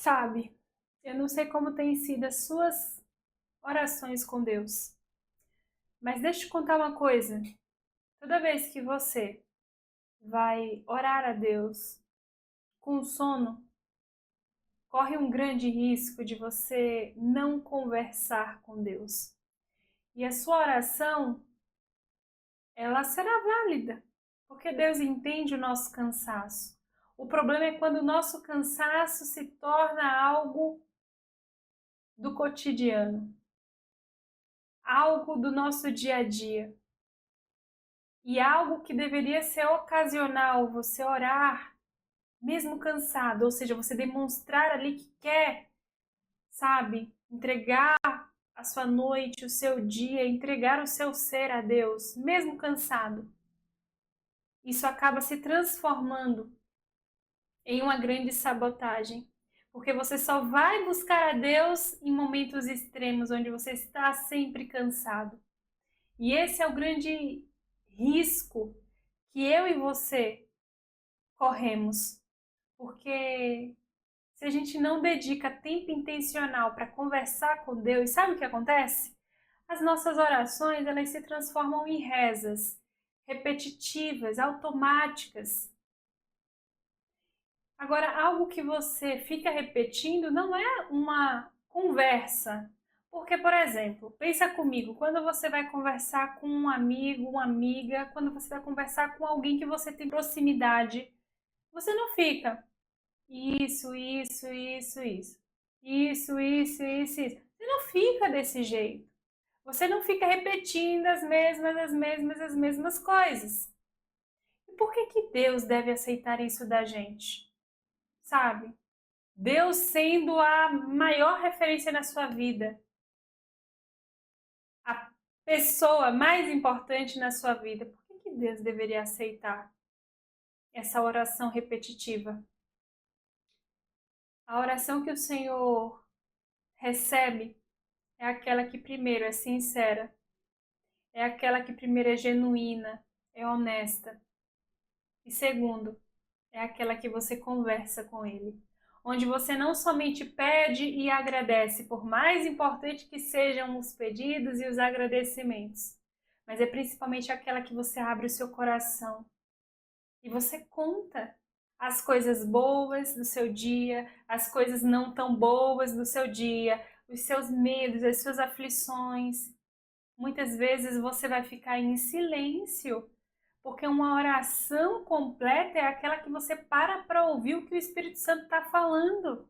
Sabe, eu não sei como têm sido as suas orações com Deus, mas deixa eu te contar uma coisa. Toda vez que você vai orar a Deus com sono, corre um grande risco de você não conversar com Deus. E a sua oração, ela será válida, porque Deus entende o nosso cansaço. O problema é quando o nosso cansaço se torna algo do cotidiano, algo do nosso dia a dia. E algo que deveria ser ocasional, você orar, mesmo cansado, ou seja, você demonstrar ali que quer, sabe, entregar a sua noite, o seu dia, entregar o seu ser a Deus, mesmo cansado. Isso acaba se transformando em uma grande sabotagem, porque você só vai buscar a Deus em momentos extremos, onde você está sempre cansado. E esse é o grande risco que eu e você corremos, porque se a gente não dedica tempo intencional para conversar com Deus, sabe o que acontece? As nossas orações, elas se transformam em rezas repetitivas, automáticas. Agora, algo que você fica repetindo não é uma conversa. Porque, por exemplo, pensa comigo, quando você vai conversar com um amigo, uma amiga, quando você vai conversar com alguém que você tem proximidade, você não fica isso, isso, isso, isso. Isso, isso, isso, isso. Você não fica desse jeito. Você não fica repetindo as mesmas coisas. E por que que Deus deve aceitar isso da gente? Sabe? Deus sendo a maior referência na sua vida, a pessoa mais importante na sua vida, por que que Deus deveria aceitar essa oração repetitiva? A oração que o Senhor recebe é aquela que primeiro é sincera, é aquela que primeiro é genuína, é honesta. E segundo, é aquela que você conversa com Ele, onde você não somente pede e agradece, por mais importante que sejam os pedidos e os agradecimentos, mas é principalmente aquela que você abre o seu coração e você conta as coisas boas do seu dia, as coisas não tão boas do seu dia, os seus medos, as suas aflições. Muitas vezes você vai ficar em silêncio, porque uma oração completa é aquela que você para ouvir o que o Espírito Santo está falando.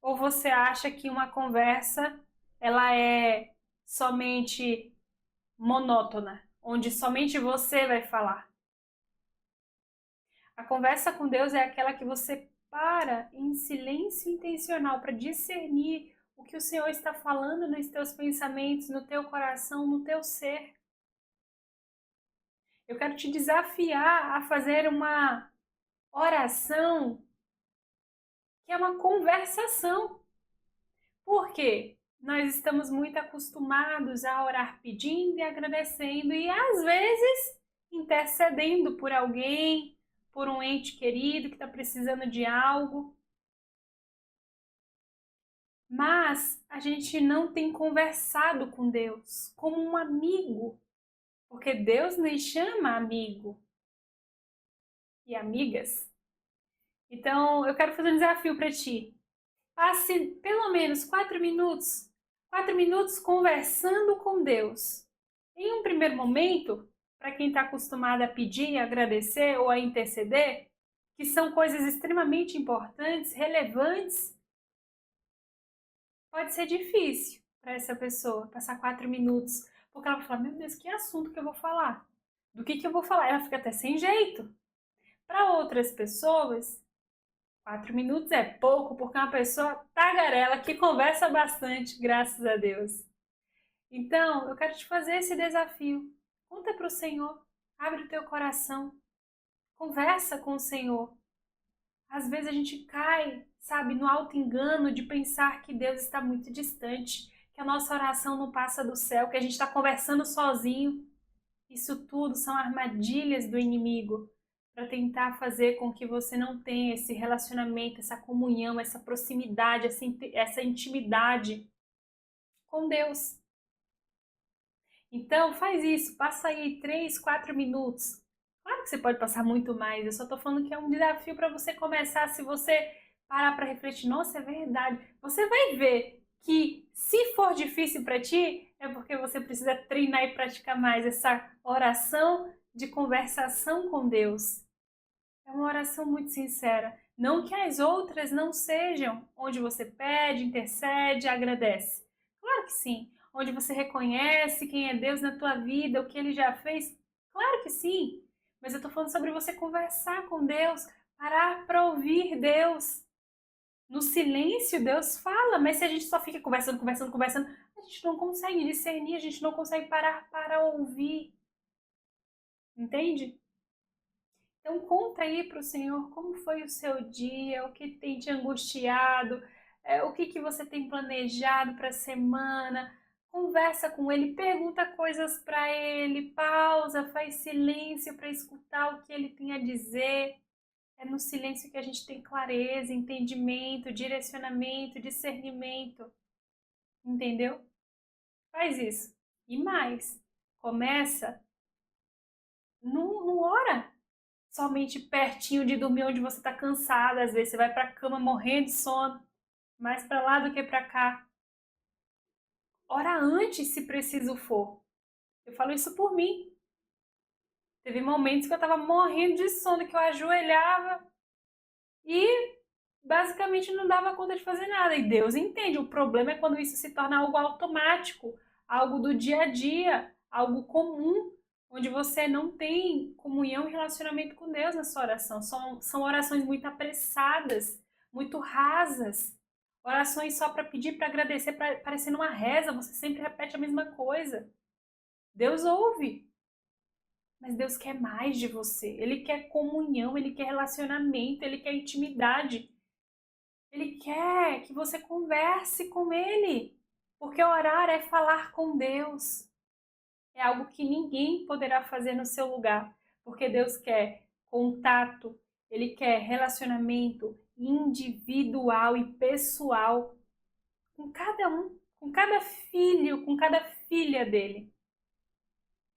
Ou você acha que uma conversa ela é somente monótona, onde somente você vai falar? A conversa com Deus é aquela que você para em silêncio intencional para discernir o que o Senhor está falando nos teus pensamentos, no teu coração, no teu ser. Eu quero te desafiar a fazer uma oração que é uma conversação. Por quê? Nós estamos muito acostumados a orar pedindo e agradecendo e às vezes intercedendo por alguém, por um ente querido que está precisando de algo. Mas a gente não tem conversado com Deus como um amigo, porque Deus nos chama amigo e amigas. Então eu quero fazer um desafio para ti. Passe pelo menos 4 minutos conversando com Deus. Em um primeiro momento, para quem está acostumado a pedir, a agradecer ou a interceder, que são coisas extremamente importantes, relevantes, pode ser difícil para essa pessoa passar 4 minutos, porque ela vai falar, meu Deus, que assunto que eu vou falar? Do que eu vou falar? Ela fica até sem jeito. Para outras pessoas, 4 minutos é pouco, porque é uma pessoa tagarela que conversa bastante, graças a Deus. Então, eu quero te fazer esse desafio. Conta para o Senhor, abre o teu coração, conversa com o Senhor. Às vezes a gente cai, sabe, no auto-engano de pensar que Deus está muito distante, que a nossa oração não passa do céu, que a gente está conversando sozinho. Isso tudo são armadilhas do inimigo para tentar fazer com que você não tenha esse relacionamento, essa comunhão, essa proximidade, essa intimidade com Deus. Então, faz isso, passa aí 3, 4 minutos. Claro que você pode passar muito mais, eu só estou falando que é um desafio para você começar. Se você parar para refletir, nossa, é verdade. Você vai ver que se for difícil para ti, é porque você precisa treinar e praticar mais essa oração de conversação com Deus. É uma oração muito sincera. Não que as outras não sejam, onde você pede, intercede, agradece. Claro que sim. Onde você reconhece quem é Deus na tua vida, o que Ele já fez. Claro que sim. Mas eu estou falando sobre você conversar com Deus, parar para ouvir Deus. No silêncio, Deus fala, mas se a gente só fica conversando, conversando, conversando, a gente não consegue discernir, a gente não consegue parar para ouvir. Entende? Então conta aí para o Senhor como foi o seu dia, o que tem te angustiado, o que você tem planejado para a semana. Conversa com Ele, pergunta coisas para Ele, pausa, faz silêncio para escutar o que Ele tem a dizer. É no silêncio que a gente tem clareza, entendimento, direcionamento, discernimento. Entendeu? Faz isso. E mais, começa, não ora somente pertinho de dormir, onde você está cansada. Às vezes você vai para a cama morrendo de sono, mais para lá do que para cá. Ora antes, se preciso for. Eu falo isso por mim. Teve momentos que eu estava morrendo de sono, que eu ajoelhava e basicamente não dava conta de fazer nada. E Deus entende. O problema é quando isso se torna algo automático, algo do dia a dia, algo comum, onde você não tem comunhão e relacionamento com Deus na sua oração. São orações muito apressadas, muito rasas. Orações só para pedir, para agradecer, parecendo uma reza, você sempre repete a mesma coisa. Deus ouve, mas Deus quer mais de você. Ele quer comunhão, Ele quer relacionamento, Ele quer intimidade. Ele quer que você converse com Ele, porque orar é falar com Deus. É algo que ninguém poderá fazer no seu lugar, porque Deus quer contato, Ele quer relacionamento individual e pessoal com cada um, com cada filho, com cada filha dele.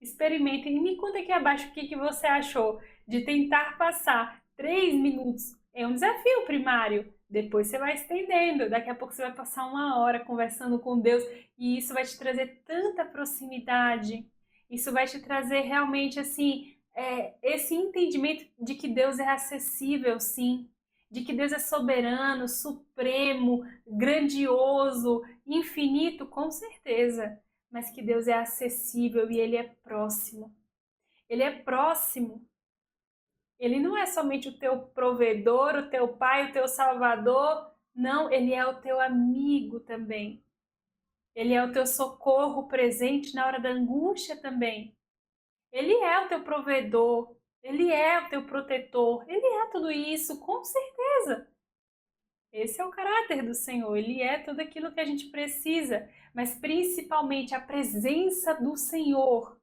Experimentem e me conta aqui abaixo o que você achou de tentar passar 3 minutos. É um desafio primário. Depois você vai estendendo. Daqui a pouco você vai passar 1 hora conversando com Deus e isso vai te trazer tanta proximidade. Isso vai te trazer realmente assim esse entendimento de que Deus é acessível, sim. De que Deus é soberano, supremo, grandioso, infinito, com certeza, mas que Deus é acessível e Ele é próximo. Ele é próximo. Ele não é somente o teu provedor, o teu pai, o teu salvador. Não, Ele é o teu amigo também. Ele é o teu socorro presente na hora da angústia também. Ele é o teu provedor. Ele é o teu protetor. Ele é tudo isso, com certeza. Esse é o caráter do Senhor, Ele é tudo aquilo que a gente precisa, mas principalmente a presença do Senhor,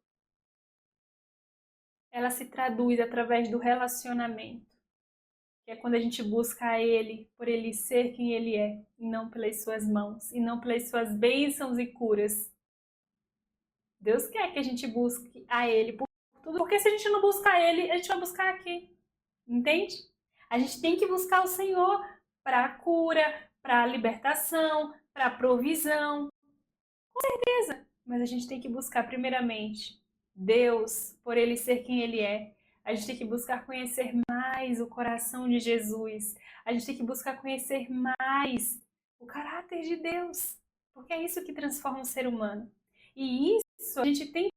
ela se traduz através do relacionamento, que é quando a gente busca a Ele, por Ele ser quem Ele é, e não pelas suas mãos, e não pelas suas bênçãos e curas. Deus quer que a gente busque a Ele por tudo, porque se a gente não buscar Ele, a gente vai buscar aqui, entende? A gente tem que buscar o Senhor para a cura, para a libertação, para a provisão, com certeza. Mas a gente tem que buscar primeiramente Deus, por Ele ser quem Ele é. A gente tem que buscar conhecer mais o coração de Jesus. A gente tem que buscar conhecer mais o caráter de Deus, porque é isso que transforma o ser humano. E isso a gente tem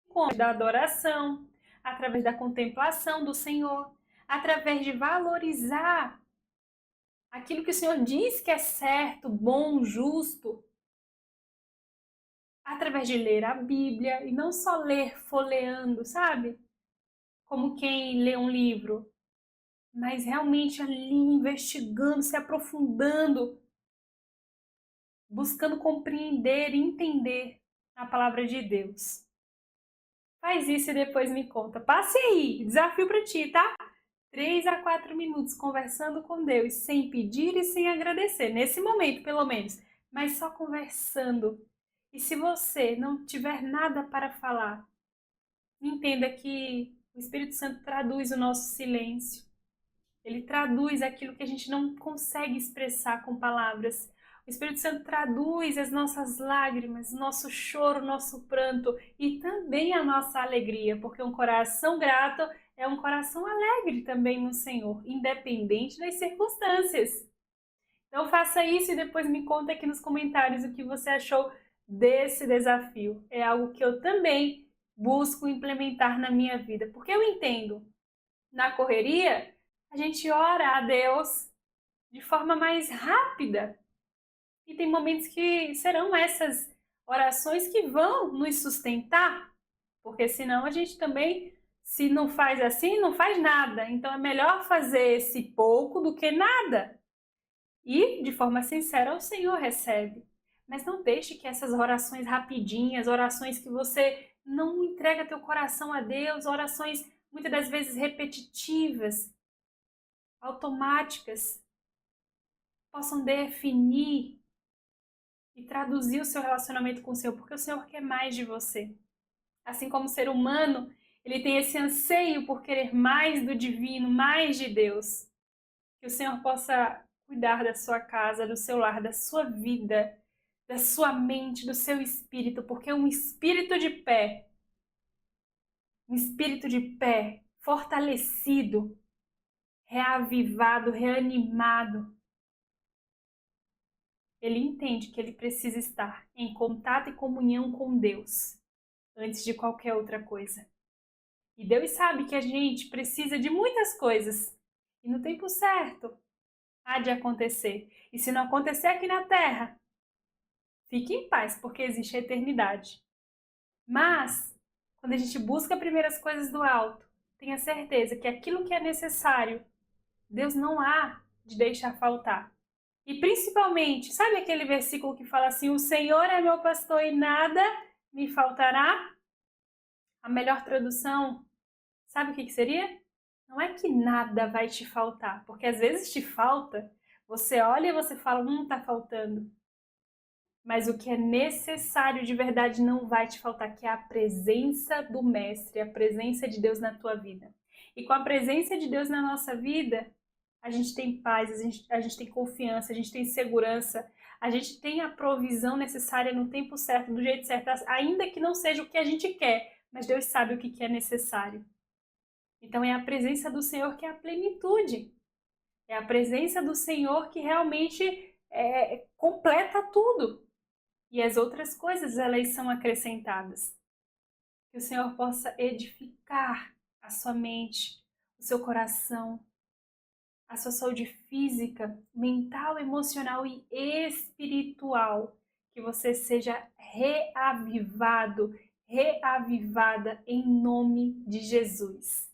como da adoração, através da contemplação do Senhor, através de valorizar aquilo que o Senhor diz que é certo, bom, justo, através de ler a Bíblia e não só ler folheando, sabe? Como quem lê um livro, mas realmente ali investigando, se aprofundando, buscando compreender e entender a palavra de Deus. Faz isso e depois me conta. Passe aí, desafio para ti, tá? 3 a 4 minutos conversando com Deus, sem pedir e sem agradecer, nesse momento pelo menos, mas só conversando. E se você não tiver nada para falar, entenda que o Espírito Santo traduz o nosso silêncio. Ele traduz aquilo que a gente não consegue expressar com palavras. O Espírito Santo traduz as nossas lágrimas, nosso choro, nosso pranto e também a nossa alegria, porque um coração grato é um coração alegre também no Senhor, independente das circunstâncias. Então faça isso e depois me conta aqui nos comentários o que você achou desse desafio. É algo que eu também busco implementar na minha vida, porque eu entendo, na correria, a gente ora a Deus de forma mais rápida. E tem momentos que serão essas orações que vão nos sustentar, porque senão a gente também, se não faz assim, não faz nada. Então é melhor fazer esse pouco do que nada. E, de forma sincera, o Senhor recebe. Mas não deixe que essas orações rapidinhas, orações que você não entrega teu coração a Deus, orações muitas das vezes repetitivas, automáticas, possam definir e traduzir o seu relacionamento com o Senhor, porque o Senhor quer mais de você. Assim como o ser humano, ele tem esse anseio por querer mais do divino, mais de Deus. Que o Senhor possa cuidar da sua casa, do seu lar, da sua vida, da sua mente, do seu espírito, porque um espírito de pé, fortalecido, reavivado, reanimado, ele entende que ele precisa estar em contato e comunhão com Deus antes de qualquer outra coisa. E Deus sabe que a gente precisa de muitas coisas e no tempo certo há de acontecer. E se não acontecer aqui na Terra, fique em paz, porque existe a eternidade. Mas, quando a gente busca primeiro as coisas do alto, tenha certeza que aquilo que é necessário, Deus não há de deixar faltar. E principalmente, sabe aquele versículo que fala assim: o Senhor é meu pastor e nada me faltará? A melhor tradução, sabe o que seria? Não é que nada vai te faltar, porque às vezes te falta, você olha e você fala, tá faltando. Mas o que é necessário de verdade não vai te faltar, que é a presença do Mestre, a presença de Deus na tua vida. E com a presença de Deus na nossa vida, a gente tem paz, a gente tem confiança, a gente tem segurança, a gente tem a provisão necessária no tempo certo, do jeito certo, ainda que não seja o que a gente quer, mas Deus sabe o que é necessário. Então é a presença do Senhor que é a plenitude. É a presença do Senhor que realmente completa tudo. E as outras coisas, elas são acrescentadas. Que o Senhor possa edificar a sua mente, o seu coração, a sua saúde física, mental, emocional e espiritual. Que você seja reavivado, reavivada em nome de Jesus.